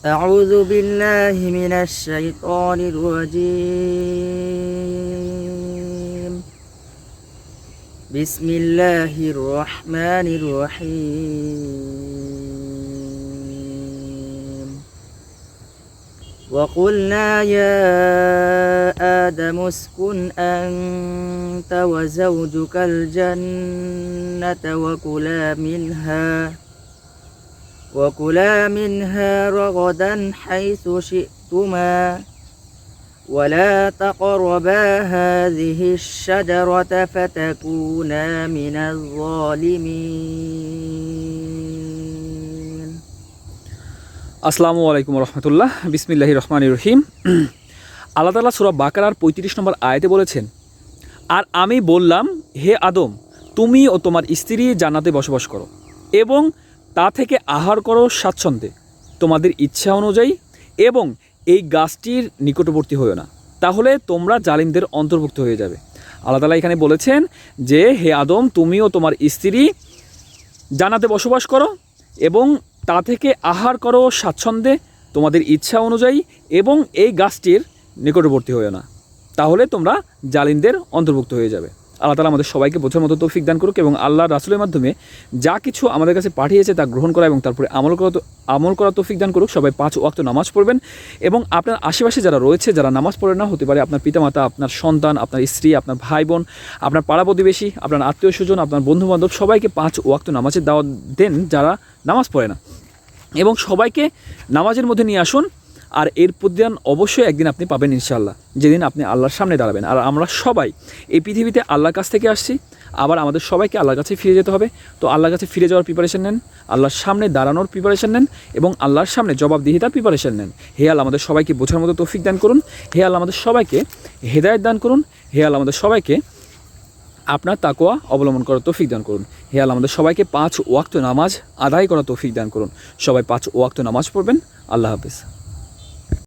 أعوذ بالله من الشيطان الرجيم. بسم الله الرحمن الرحيم. وقلنا يا آدم اسكن أنت وزوجك الجنة وكلا منها رغدا حيث شئتما ولا تقربا هذه الشجرة فتكونا من الظالمين. আসসালামু আলাইকুম রহমতুল্লাহ। বিসমিল্লাহির রহমানির রহিম। আল্লাহ তাআলা সূরা বাকারার 35 নম্বর আয়াতে বলেছেন, আর আমি বললাম, হে আদম, তুমি ও তোমার স্ত্রী জান্নাতে বসবাস করো এবং তা থেকে আহার করো স্বাচ্ছন্দ্যে তোমাদের ইচ্ছা অনুযায়ী, এবং এই গাছটির নিকটবর্তী হইও না, তাহলে তোমরা জালিমদের অন্তর্ভুক্ত হয়ে যাবে। আল্লাহ তাআলা এখানে বলেছেন যে, হে আদম, তুমি ও তোমার স্ত্রী জান্নাতে বসবাস করো এবং তা থেকে আহার করো স্বাচ্ছন্দ্যে তোমাদের ইচ্ছা অনুযায়ী, এবং এই গাছটির নিকটবর্তী হইও না, তাহলে তোমরা জালিমদের অন্তর্ভুক্ত হয়ে যাবে। আল্লাহ তাআলা আমাদের সবাইকে বোঝার মতো তৌফিক দান করুক এবং আল্লাহ রাসূলের মাধ্যমে যা কিছু আমাদের কাছে পাঠিয়েছে তা গ্রহণ করা এবং তারপরে আমল করা তৌফিক দান করুক। সবাই 5 ওয়াক্ত নামাজ পড়বেন এবং আপনার আশেপাশে যারা রয়েছে, যারা নামাজ পড়ে না, হতে পারে আপনার পিতামাতা, আপনার সন্তান, আপনার স্ত্রী, আপনার ভাই বোন, আপনার পাড়া প্রতিবেশী, আপনার আত্মীয় স্বজন, আপনার বন্ধুবান্ধব, সবাইকে 5 ওয়াক্ত নামাজের দাওয়াত দেন যারা নামাজ পড়ে না, এবং সবাইকে নামাজের মধ্যে নিয়ে আসুন। আর এর প্রতিদান অবশ্যই একদিন আপনি পাবেন ইনশাআল্লাহ, যেদিন আপনি আল্লাহর সামনে দাঁড়াবেন। আর আমরা সবাই এই পৃথিবীতে আল্লাহর কাছ থেকে আসছি, আবার আমাদের সবাইকে আল্লাহর কাছে ফিরে যেতে হবে। তো আল্লাহর কাছে ফিরে যাওয়ার প্রিপারেশন নেন, আল্লাহর সামনে দাঁড়ানোর প্রিপারেশন নেন এবং আল্লাহর সামনে জবাবদিহিতার প্রিপারেশন নেন। হে আল্লাহ আমাদের সবাইকে বোঝার মতো তৌফিক দান করুন। হে আল্লাহ আমাদের সবাইকে হেদায়েত দান করুন। হে আল্লাহ আমাদের সবাইকে আপনার তাকওয়া অবলম্বন করার তৌফিক দান করুন। হে আল্লাহ আমাদের সবাইকে 5 ওয়াক্ত নামাজ আদায় করার তৌফিক দান করুন। সবাই 5 ওয়াক্ত নামাজ পড়বেন। আল্লাহ হাফেজ।